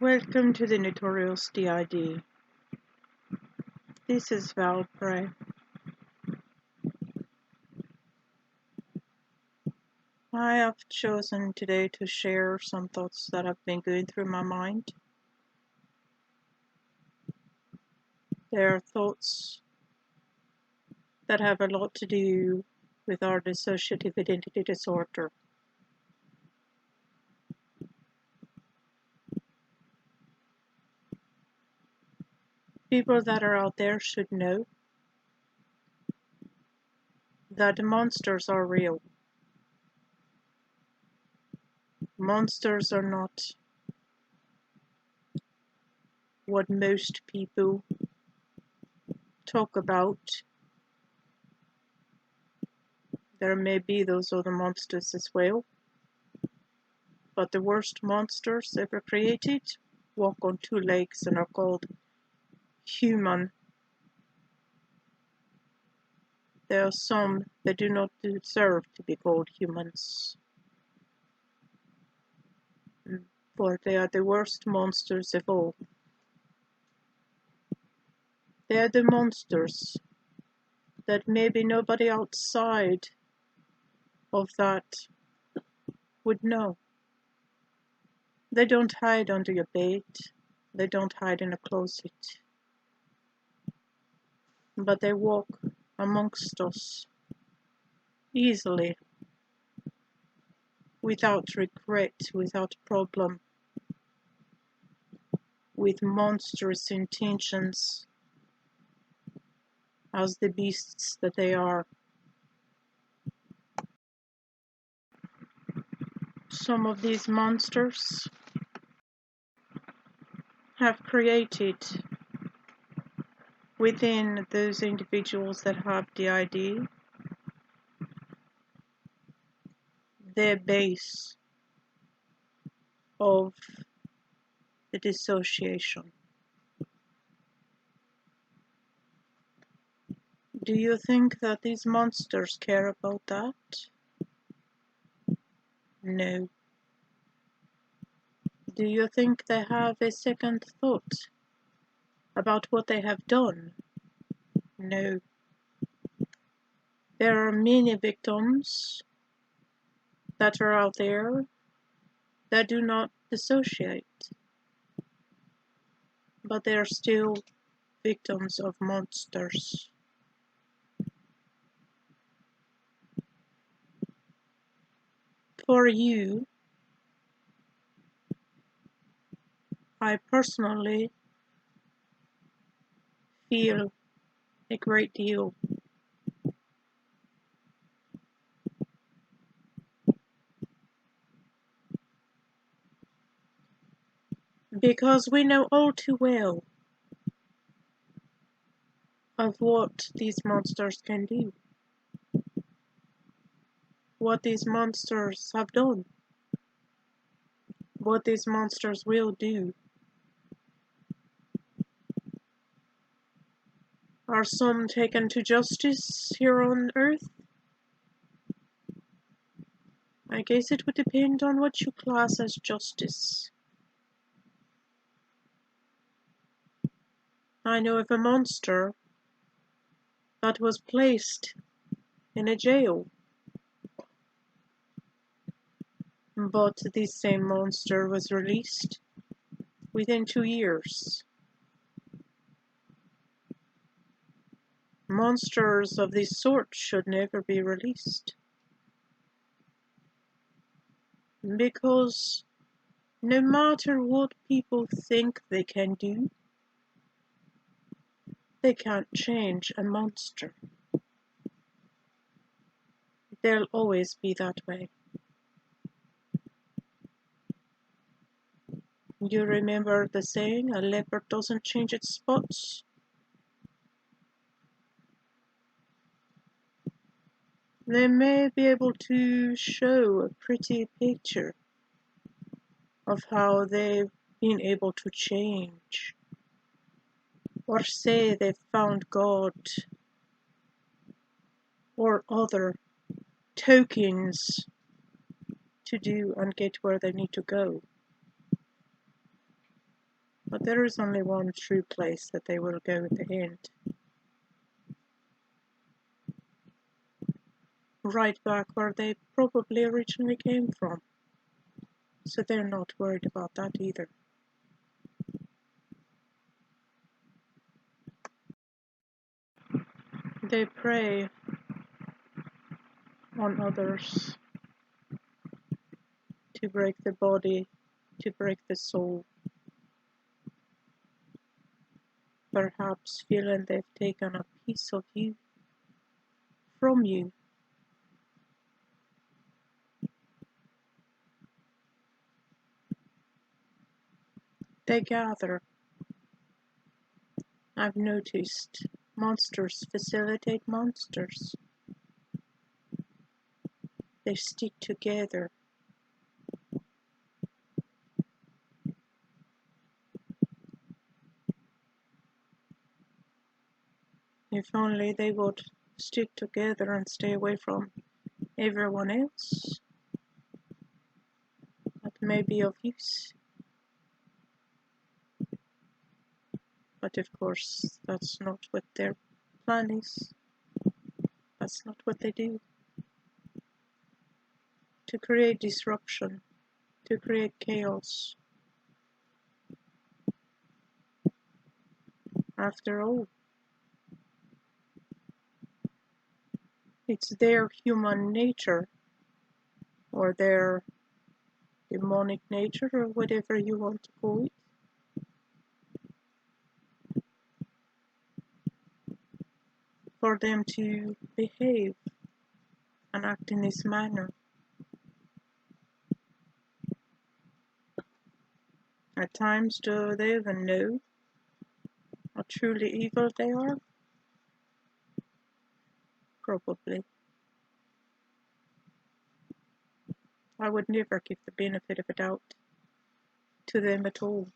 Welcome to the Notorious DID. This is Valpray. I have chosen today to share some thoughts that have been going through my mind. They are thoughts that have a lot to do with our dissociative identity disorder. People that are out there should know that the monsters are real. Monsters are not what most people talk about. There may be those other monsters as well, but the worst monsters ever created walk on two legs and are called human. There are some that do not deserve to be called humans, for they are the worst monsters of all. They are the monsters that maybe nobody outside of that would know. They don't hide under your bed, they don't hide in a closet, but they walk amongst us easily, without regret, without problem, with monstrous intentions as the beasts that they are. Some of these monsters have created within those individuals that have D.I.D their base of the dissociation. Do you think that these monsters care about that? No. Do you think they have a second thought about what they have done? No. There are many victims that are out there that do not dissociate, but they are still victims of monsters. For you, I personally feel a great deal. Because we know all too well of what these monsters can do, what these monsters have done, what these monsters will do. Are some taken to justice here on Earth? I guess it would depend on what you class as justice. I know of a monster that was placed in a jail, but this same monster was released within 2 years. Monsters of this sort should never be released, because no matter what people think they can do, they can't change a monster. They'll always be that way. You remember the saying, a leopard doesn't change its spots? They may be able to show a pretty picture of how they've been able to change, or say they've found God, or other tokens to do and get where they need to go. But there is only one true place that they will go at the end. Right back where they probably originally came from. So they're not worried about that either. They prey on others to break the body, to break the soul. Perhaps feeling they've taken a piece of you from you. They gather. I've noticed monsters facilitate monsters. They stick together. If only they would stick together and stay away from everyone else, that may be of use. But of course, that's not what their plan is. That's not what they do. To create disruption, to create chaos. After all, it's their human nature, or their demonic nature, or whatever you want to call it, for them to behave and act in this manner. At times, do they even know how truly evil they are? Probably. I would never give the benefit of a doubt to them at all,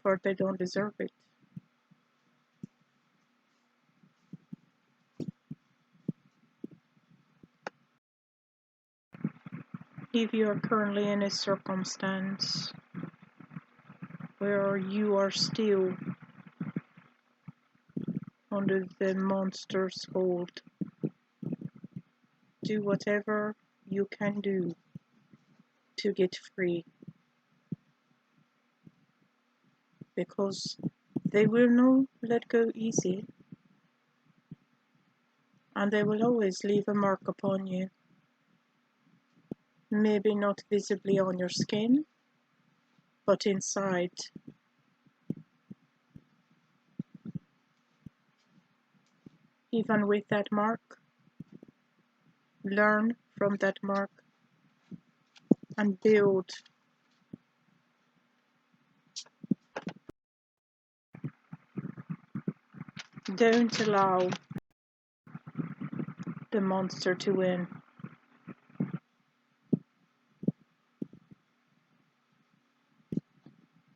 for they don't deserve it. If you are currently in a circumstance where you are still under the monster's hold, do whatever you can do to get free, because they will not let go easy, and they will always leave a mark upon you. Maybe not visibly on your skin, but inside. Even with that mark, learn from that mark and build. Don't allow the monster to win.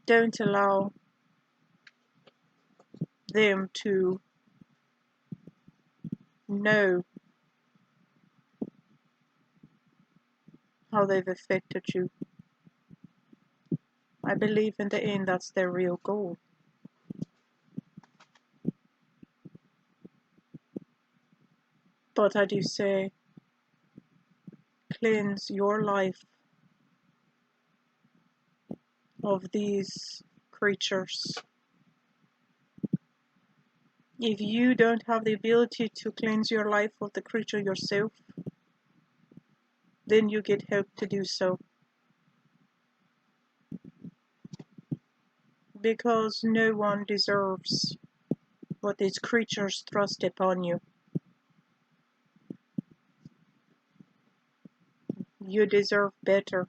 Don't allow them to know how they've affected you. I believe in the end that's their real goal. But I do say, cleanse your life of these creatures. If you don't have the ability to cleanse your life of the creature yourself, then you get help to do so. Because no one deserves what these creatures thrust upon you. You deserve better.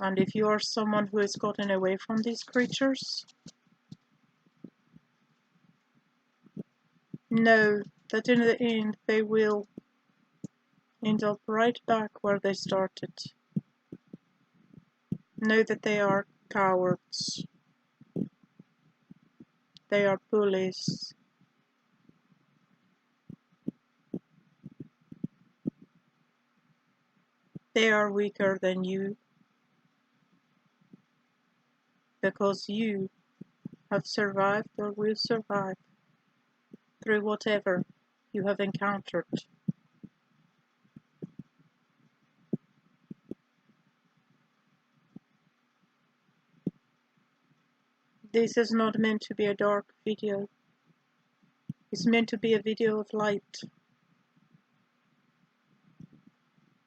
And if you are someone who has gotten away from these creatures, know that in the end they will end up right back where they started. Know that they are cowards. They are bullies. They are weaker than you because you have survived or will survive through whatever you have encountered. This is not meant to be a dark video. It's meant to be a video of light,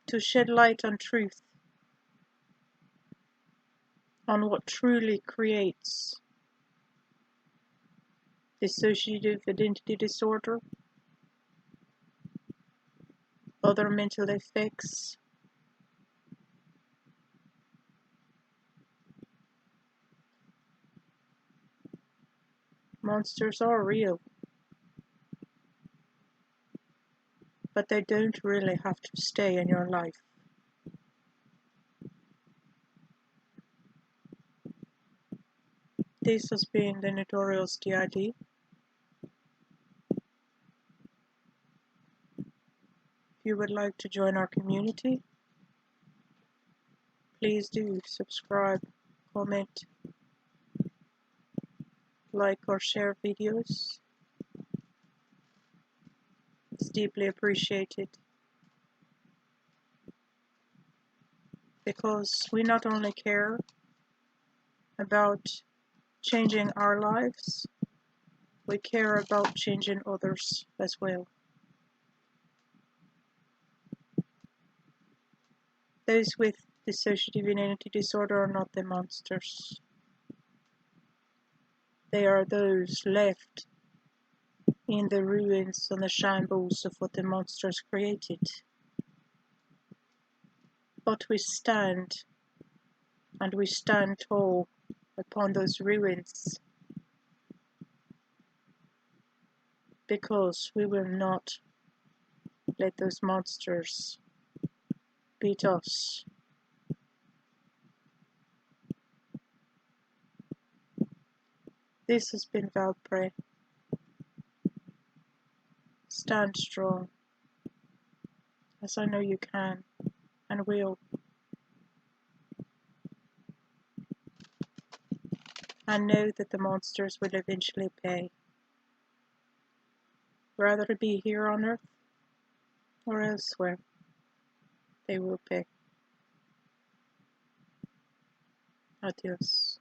to shed light on truth, on what truly creates dissociative identity disorder, other mental effects. Monsters are real, but they don't really have to stay in your life. This has been the Notorious DID. If you would like to join our community, please do subscribe, comment, like or share videos. It's deeply appreciated because we not only care about changing our lives, we care about changing others as well. Those with dissociative identity disorder are not the monsters. They are those left in the ruins and the shambles of what the monsters created. But we stand, and we stand tall upon those ruins, because we will not let those monsters beat us. This has been Valpray. Stand strong, as I know you can and will. And know that the monsters will eventually pay. Whether it be here on Earth or elsewhere, they will pay. Adios.